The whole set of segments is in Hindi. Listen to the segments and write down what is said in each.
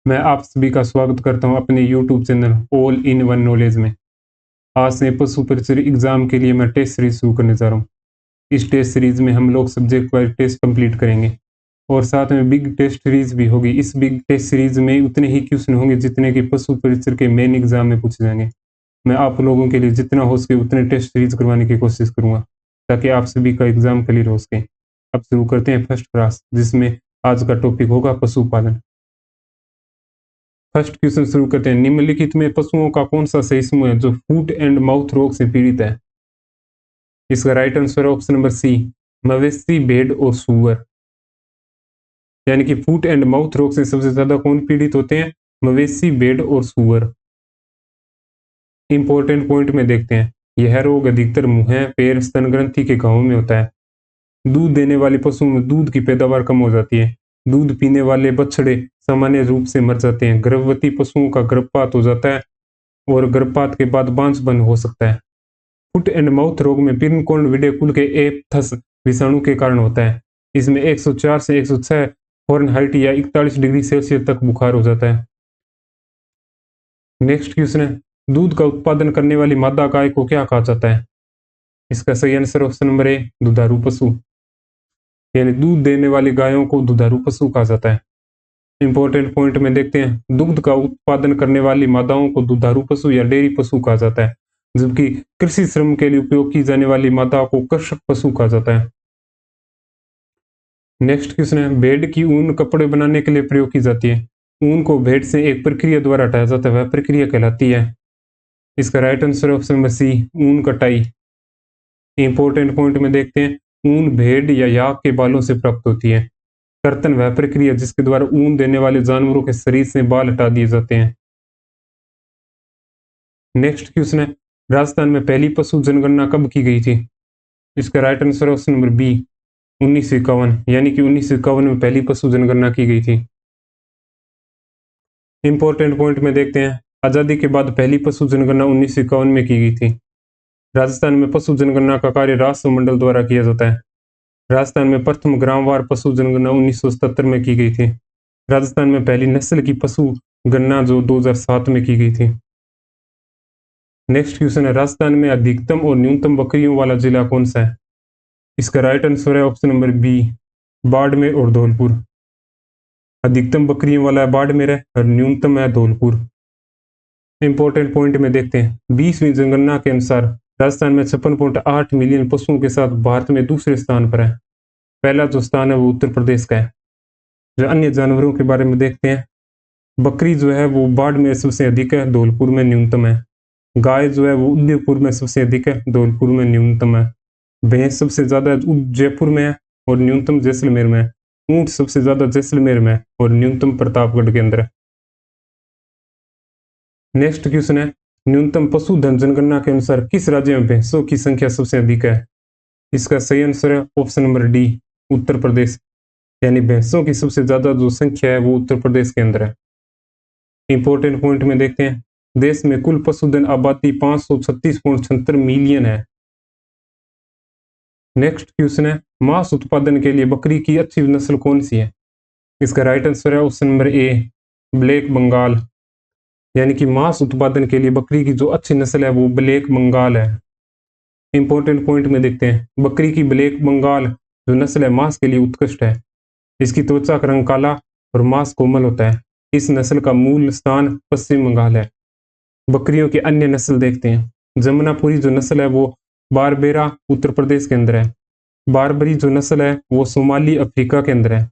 मैं आप सभी का स्वागत करता हूं अपने YouTube channel all in one knowledge में। आज से पशु परिचय एग्जाम के लिए मैं टेस्ट सीरीज शुरू करने जा रहा हूं। इस टेस्ट सीरीज में हम लोग सब्जेक्ट वाइज टेस्ट कंप्लीट करेंगे और साथ में बिग टेस्ट सीरीज भी होगी। इस बिग टेस्ट सीरीज में उतने ही क्वेश्चन होंगे जितने कि पशु परिचय के मेन एग्जाम में पूछे जाएंगे। मैं आप लोगों के लिए जितना हो सके उतने टेस्ट सीरीज करवाने की कोशिश करूंगा ताकि आप सभी का एग्जाम क्लियर हो सके। अब शुरू करते हैं फर्स्ट क्लास, जिसमें आज का टॉपिक होगा पशुपालन। फर्स्ट क्वेश्चन शुरू करते हैं। निम्नलिखित में पशुओं का कौन सा सही समूह है जो फुट एंड माउथ रोग से पीड़ित है? इसका राइट आंसर है ऑप्शन नंबर सी, मवेशी, भेड़ और सूअर। यानी कि फुट एंड माउथ रोग से सबसे ज्यादा कौन पीड़ित होते हैं? मवेशी, भेड़ और सूअर। इंपॉर्टेंट पॉइंट में देखते हैं। यह रोग अधिकतर मुंह, पैर, स्तन ग्रंथि के घावों में होता है। दूध देने वाले पशुओं में दूध की पैदावार कम हो जाती है। दूध पीने वाले बछड़े सामान्य रूप से मर जाते हैं। गर्भवती पशुओं का गर्भपात हो जाता है और गर्भपात के बाद बांझपन हो सकता है। फुट एंड माउथ रोग में पिनकोल्ड विडेकुल के एपथस विषाणु के कारण होता है। इसमें 104 से 106 फ़ारेनहाइट या 41 डिग्री सेल्सियस तक बुखार हो जाता है। नेक्स्ट क्वेश्चन है, दूध का उत्पादन करने वाली मादा गाय को क्या कहा जाता है? इसका सही आंसर ऑप्शन नंबर ए, दुधारू पशु। यानी दूध देने वाली गायों को दुधारू पशु कहा जाता है। इंपॉर्टेंट पॉइंट में देखते हैं। दुग्ध का उत्पादन करने वाली मादाओं को दुधारू पशु या डेयरी पशु कहा जाता है, जबकि कृषि श्रम के लिए उपयोग की जाने वाली मादाओं को कृषक पशु कहा जाता है। नेक्स्ट क्वेश्चन है, भेड़ की ऊन कपड़े बनाने के लिए प्रयोग की जाती है। ऊन को भेड़ से एक प्रक्रिया द्वारा हटाया जाता है, वह प्रक्रिया कहलाती है। इसका right answer option number C, ऊन कटाई। इंपॉर्टेंट पॉइंट में देखते हैं। ऊन भेड़ या याक के बालों से प्राप्त होती है। कर्तन वह प्रक्रिया जिसके द्वारा ऊन देने वाले जानवरों के शरीर से बाल हटा दिए जाते हैं। नेक्स्ट क्वेश्चन है, राजस्थान में पहली पशु जनगणना कब की गई थी? इसका right answer option number B, 1951। यानी कि 1951 में पहली पशु जनगणना की गई थी। इंपॉर्टेंट पॉइंट में देखते हैं। आजादी के बाद पहली पशु जनगणना 1951 में की गई थी। राजस्थान में पशु जनगणना का कार्य राष्ट्रमंडल द्वारा किया जाता है। राजस्थान में प्रथम ग्रामवार पशु जनगणना 1977 में की गई थी। राजस्थान में पहली नस्ल की पशु गणना जो 2007 में की गई थी। नेक्स्ट क्वेश्चन है, राजस्थान में अधिकतम और न्यूनतम बकरियों वाला जिला कौन सा है? इसका राइट आंसर है ऑप्शन नंबर बी, बाड़मेर और धौलपुर। अधिकतम बकरियों वाला है बाड़मेर है और न्यूनतम है धौलपुर। इंपॉर्टेंट पॉइंट में देखते हैं। 20वीं जनगणना के अनुसार राजस्थान में 56.8 मिलियन पशुओं के साथ भारत में दूसरे स्थान पर है। पहला जो स्थान है वो उत्तर प्रदेश का है। जो अन्य जानवरों के बारे में देखते हैं। बकरी जो है वो बाड़मेर सबसे अधिक है, धौलपुर में न्यूनतम है। गाय जो है वो उदयपुर में सबसे अधिक है, धौलपुर में न्यूनतम है। भैंस सबसे ज्यादा जयपुर में है और न्यूनतम जैसलमेर में है। ऊंट सबसे ज्यादा जैसलमेर में है और न्यूनतम प्रतापगढ़ के अंदर है। नेक्स्ट क्वेश्चन है, न्यूनतम पशुधन जनगणना के अनुसार किस राज्य में भैंसों की संख्या सबसे अधिक है? इसका सही आंसर है option number D, Uttar Pradesh. यानी भैंसों की सबसे ज्यादा जो संख्या है वो उत्तर प्रदेश के अंदर है। इंपॉर्टेंट पॉइंट में देखते हैं। देश में कुल पशुधन आबादी 536.76 मिलियन है। नेक्स्ट क्वेश्चन है, मांस उत्पादन के लिए बकरी की अच्छी नस्ल कौन सी है? इसका राइट आंसर है option number A, black Bengal. यानी कि मांस उत्पादन के लिए बकरी की जो अच्छी नस्ल है वो ब्लैक बंगाल है। इंपॉर्टेंट पॉइंट में देखते हैं। बकरी की ब्लैक बंगाल जो नस्ल है मांस के लिए उत्कृष्ट है। इसकी त्वचा का रंग काला और मांस कोमल होता है। इस नस्ल का मूल स्थान पश्चिम बंगाल है। बकरियों की अन्य नस्ल देखते हैं। जमुनापुरी जो नस्ल है वो बारबेरा उत्तर प्रदेश के अंदर है। बारबरी जो नस्ल है वो सोमाली अफ्रीका के अंदर है।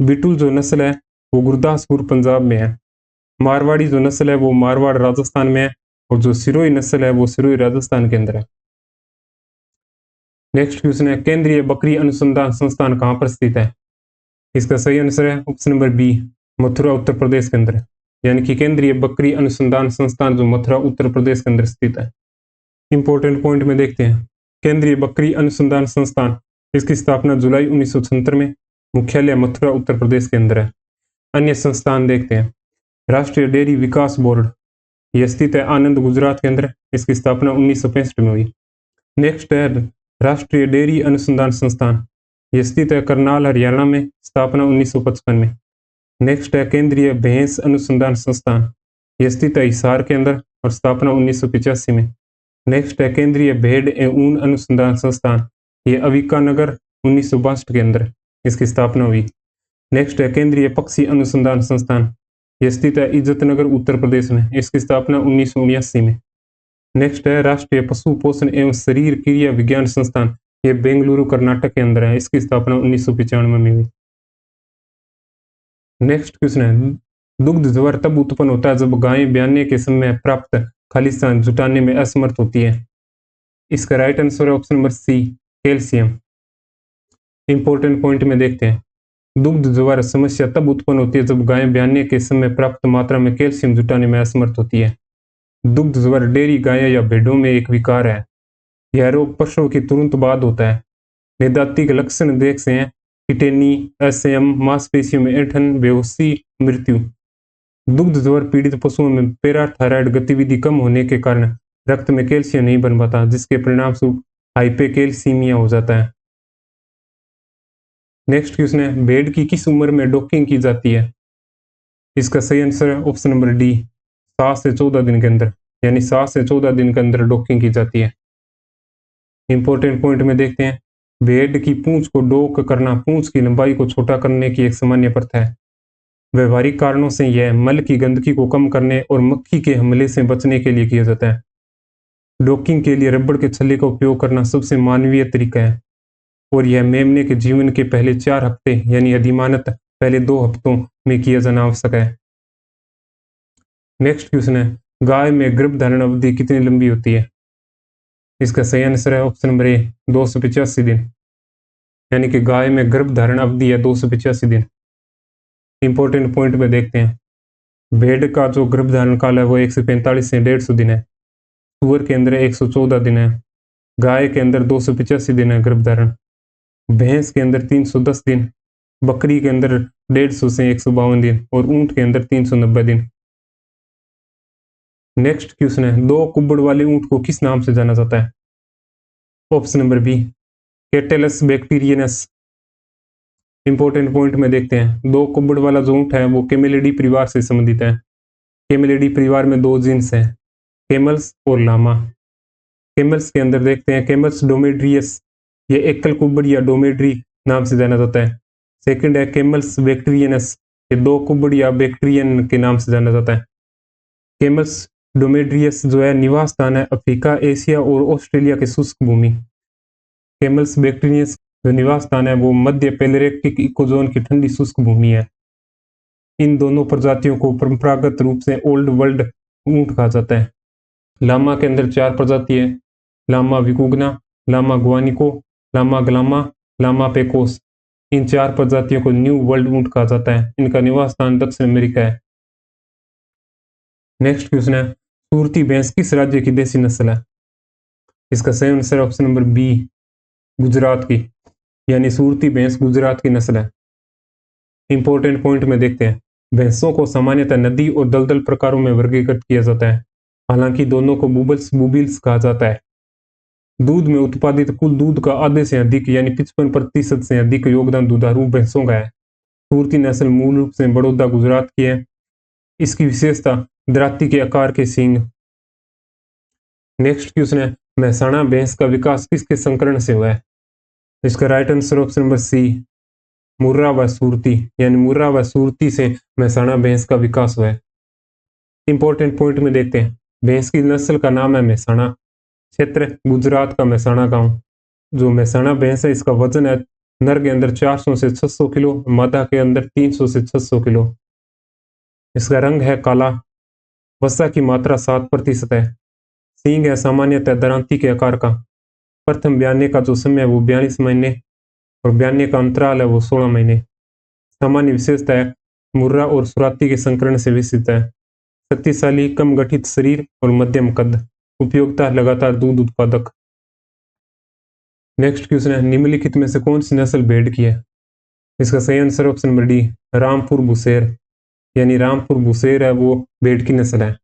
बिटुल जो नस्ल है वो गुरदासपुर पंजाब में है। मारवाड़ी जो नस्ल है वो मारवाड़ राजस्थान में है और जो सिरोही नस्ल है वो सिरोही राजस्थान के अंदर है। नेक्स्ट क्वेश्चन है, केंद्रीय बकरी अनुसंधान संस्थान कहाँ पर स्थित है? इसका सही आंसर है option number B, Mathura Uttar Pradesh के अंदर है। यानी कि केंद्रीय बकरी अनुसंधान संस्थान जो मथुरा उत्तर प्रदेश के अंदर स्थित है। इंपॉर्टेंट पॉइंट में देखते हैं। केंद्रीय बकरी अनुसंधान संस्थान, इसकी स्थापना जुलाई 1976 में, मुख्यालय मथुरा उत्तर प्रदेश के अंदर है। अन्य संस्थान देखते हैं। राष्ट्रीय डेयरी विकास बोर्ड, यह स्थित है आनंद गुजरात के अंदर। इसकी स्थापना 1965 में हुई। नेक्स्ट है राष्ट्रीय डेयरी अनुसंधान संस्थान, यह स्थित है करनाल हरियाणा में, स्थापना 1955 में। नेक्स्ट है केंद्रीय भैंस अनुसंधान संस्थान, यह स्थित है हिसार के अंदर और स्थापना 1985 में। नेक्स्ट है केंद्रीय भेड़ एवं ऊन अनुसंधान संस्थान, ये अविका नगर 1962 के अंदर इसकी स्थापना हुई। नेक्स्ट है केंद्रीय पक्षी अनुसंधान संस्थान, यह स्थित है इज्जत नगर उत्तर प्रदेश में, इसकी स्थापना 1979 में। नेक्स्ट है राष्ट्रीय पशु पोषण एवं शरीर क्रिया विज्ञान संस्थान, ये बेंगलुरु कर्नाटक के अंदर है, इसकी स्थापना 1995 में हुई। नेक्स्ट क्वेश्चन है दुग्ध ज्वर तब उत्पन्न होता है जब गाय ब्याने के समय प्राप्त खालिस्तान जुटाने में असमर्थ होती है। इसका राइट आंसर है option number C, calcium. Important point में देखते हैं, दुग्ध ज्वर समस्या तब उत्पन्न होती है जब गाय ब्याने के समय प्राप्त मात्रा में कैल्शियम जुटाने में असमर्थ होती है। दुग्ध ज्वर डेयरी गाय या भेड़ों में एक विकार है। यह रोग प्रसव के तुरंत बाद होता है। निदात्तिक लक्षण देख से हैं किटेनी, असंयम, मांसपेशियों में ऐंठन, बेहोशी, मृत्यु। दुग्ध ज्वर पीड़ित पशुओं में पैराथायराइड गतिविधि कम होने के कारण रक्त में कैल्शियम नहीं बन पाता, जिसके परिणाम स्वरूप हाइपेकैल्सीमिया हो जाता है। नेक्स्ट क्वेश्चन है भेड़ की किस उम्र में डॉकिंग की जाती है। इसका सही आंसर है ऑप्शन नंबर डी, 7 से 14 दिन के अंदर, यानी 7 से 14 दिन के अंदर डॉकिंग की जाती है। इंपॉर्टेंट पॉइंट में देखते हैं, भेड़ की पूंछ को डॉक करना पूंछ की लंबाई को छोटा करने की एक सामान्य प्रथा है। व्यवहारिक कारणों से यह मल की गंदगी को कम करने और मक्खी के हमले से बचने के लिए किया जाता है। डॉकिंग के लिए रबड़ के छल्ले का उपयोग करना सबसे मानवीय तरीका है और यह मेमने के जीवन के पहले 4 हफ्ते यानी अधिमानत पहले 2 हफ्तों में किया जाना आवश्यक है। नेक्स्ट क्वेश्चन है गाय में गर्भधारण अवधि कितनी लंबी होती है। इसका सही आंसर है ऑप्शन नंबर ए, 285 दिन, यानी कि गाय में गर्भधारण अवधि है 285 दिन। इंपॉर्टेंट पॉइंट में देखते हैं, भेड़ का जो गर्भधारण काल है वो 145 से 150 दिन है, सूअर के अंदर 114 दिन है, गाय के अंदर 285 दिन है गर्भधारण, भैंस के अंदर 310 दिन, बकरी के अंदर 150 से 152 दिन और ऊंट के अंदर 390 दिन। नेक्स्ट क्वेश्चन है 2 कुब्बड़ वाले ऊंट को किस नाम से जाना जाता है। ऑप्शन नंबर बी, कैटेलस बैक्टीरियनस। इंपॉर्टेंट पॉइंट में देखते हैं, 2 कुब्बड़ वाला जो ऊंट है वो कैमेलिडी परिवार से संबंधित है। कैमेलिडी परिवार में 2 जीन्स हैं, कैमल्स और लामा। कैमल्स के अंदर देखते हैं कैमल्स डोमेड्रियस, ये एकल कुब्बड़ या डोमेड्री नाम से जाना जाता है। सेकंड है कैमल्स बैक्टीरियनस, ये 2 कुब्बड़ या बैक्टीरियन के नाम से जाना जाता है। कैमल्स डोमेड्रियस जो है निवास स्थान है अफ्रीका, एशिया और ऑस्ट्रेलिया के शुष्क भूमि। कैमल्स बैक्टीरियस जो निवास स्थान है वो मध्य पैलेरेक्टिक इकोजोन की ठंडी शुष्क भूमि है। इन दोनों प्रजातियों को परंपरागत रूप से ओल्ड वर्ल्ड ऊंट कहा जाता है। लामा के अंदर 4 प्रजाति है, लामा विकुग्ना, लामा गुआनिको, लामा ग्लामा, लामा पेकोस। इन 4 प्रजातियों को न्यू वर्ल्ड ऊंट कहा जाता है। इनका निवास स्थान दक्षिण अमेरिका है। नेक्स्ट क्वेश्चन है सूरती भैंस किस राज्य की देसी नस्ल है। इसका सही answer option number B, Gujarat की, यानी सूरती भैंस गुजरात की नस्ल है। इंपॉर्टेंट पॉइंट में देखते हैं, भैंसों को सामान्यतः नदी और दलदल प्रकारों में वर्गीकृत किया जाता है, हालांकि दोनों को बुबिल्स कहा जाता है। दूध में उत्पादित कुल दूध का आधे से अधिक यानी 55% से अधिक योगदान दुधारू भैंसों का है। सूरती नस्ल मूल रूप से बड़ौदा गुजरात की है। इसकी विशेषता दराती के आकार के सींग। नेक्स्ट क्वेश्चन है मेहसाणा भैंस का विकास किसके संकरण से हुआ है। इसका right answer option number C, Murrah व सूरती, यानी मुर्रा व सूरती से मेहसाणा भैंस का विकास हुआ है। इंपॉर्टेंट पॉइंट में देखते हैं, भैंस की नस्ल का नाम है मेहसाणा, क्षेत्र गुजरात का मेहसाणा गांव। जो मेहसाणा भैंस है इसका वजन है नर के अंदर 400 से 600 किलो, मादा के अंदर 300 से 600 किलो। इसका रंग है काला, वसा की मात्रा 7% है, सींग है सामान्यतः दरांती के आकार का। प्रथम ब्याने का जो समय है वो 42 महीने और ब्याने का अंतराल है वो 16 महीने। सामान्य विशेषता है मुर्रा और सुराती के संकरण से विकसित है। शक्तिशाली, कम गठित शरीर और मध्यम कद। उपयोगिता लगातार दूध उत्पादक। नेक्स्ट क्वेश्चन है निम्नलिखित में से कौन सी नस्ल भेड़ की है। इसका सही answer option number D, Rampur Bushehr, यानी रामपुर बुशेर है वो भेड़ की नस्ल है।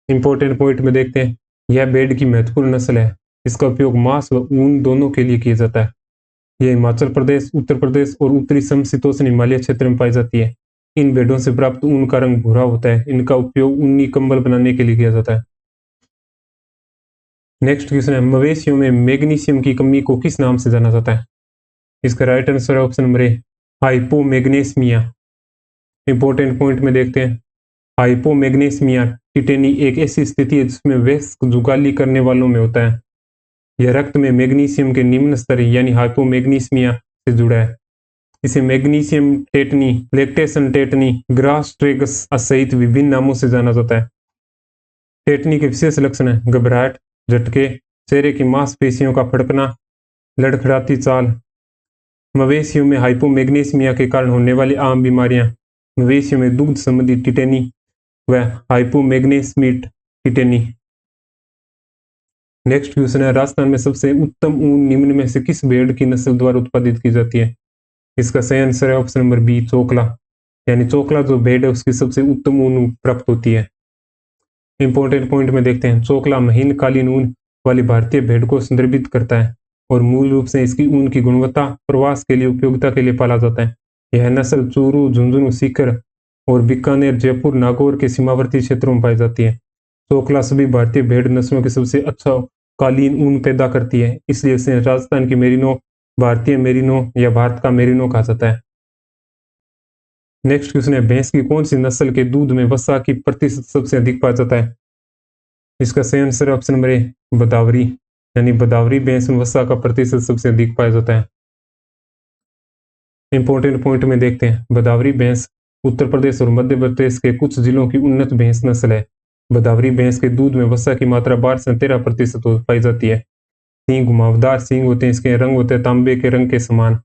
इंपॉर्टेंट पॉइंट में देखते हैं, यह भेड़ की महत्वपूर्ण नस्ल है। इसका उपयोग मांस व ऊन दोनों के लिए किया जाता है। यह हिमाचल प्रदेश, उत्तर प्रदेश और उत्तरी समशीतोष्ण हिमालय क्षेत्र में पाई जाती है। इन भेड़ों से प्राप्त ऊन का रंग भूरा होता है। इनका उपयोग ऊनी कंबल बनाने के लिए किया जाता है। नेक्स्ट क्वेश्चन है, मवेशियों में मैग्नीशियम की कमी को किस नाम से जाना जाता है? इसका राइट आंसर है ऑप्शन नंबर ए, हाइपोमैग्नेसीमिया। इंपॉर्टेंट पॉइंट में देखते हैं, हाइपोमैग्नेसीमिया टिटेनी एक ऐसी स्थिति है जिसमें वयस्क जुगाली करने वालों में होता है। यह रक्त में मैग्नीशियम के निम्न स्तर यानी हाइपोमैग्नीसिमिया से जुड़ा है। इसे magnesium tetani, lactation tetani, grass tragus सहित विभिन्न नामों से जाना जाता है। टेटनी के विशेष लक्षण है घबराहट, झटके, चेहरे की मांसपेशियों का फड़कना, लड़खड़ाती चाल। मवेशियों में हाइपोमैग्नीसिमिया के कारण होने वाली आम बीमारियां मवेशियों में दुग्ध संबंधी टिटेनी व हाइपोमैग्नेस्मिट टिटेनी। नेक्स्ट क्वेश्चन है, राजस्थान में सबसे उत्तम ऊन निम्न में से किस भेड़ की नस्ल द्वारा उत्पादित की जाती है? इसका सही आंसर है ऑप्शन नंबर बी, चोकला। यानी चोकला जो भेड़ है उसकी सबसे उत्तम ऊन प्राप्त होती है। इंपॉर्टेंट पॉइंट में देखते हैं, चोकला महीन कालीन ऊन वाली भारतीय भेड़ को संदर्भित करता है और मूल रूप से इसकी ऊन की गुणवत्ता प्रवास के लिए उपयोगिता के लिए पाला जाता है। यह नस्ल चूरू, झुंझुनू, सीकर और बीकानेर, जयपुर, नागौर के सीमावर्ती क्षेत्रों में पाई जाती है। चोकला सभी भारतीय भेड़ नस्लों के सबसे अच्छा कालीन ऊन पैदा करती है, इसलिए इसे राजस्थान की मेरिनो, भारतीय मेरिनो या भारत का मेरिनो कहा जाता है। नेक्स्ट क्वेश्चन है, भैंस की कौन सी नस्ल के दूध में वसा की प्रतिशत सबसे अधिक पाया जाता है? इसका सही आंसर है ऑप्शन नंबर ए, बदावरी। यानी बदावरी भैंस में वसा का प्रतिशत सबसे अधिक पाया जाता है। इंपॉर्टेंट पॉइंट में देखते हैं, बदावरी भैंस उत्तर प्रदेश और मध्य प्रदेश के कुछ जिलों की उन्नत भैंस नस्ल है। बदावरी भैंस के दूध में वसा की मात्रा 12 से 13% पाई जाती है। सींग घुमावदार सींग होते हैं, इसके रंग होते हैं तांबे के रंग के समान।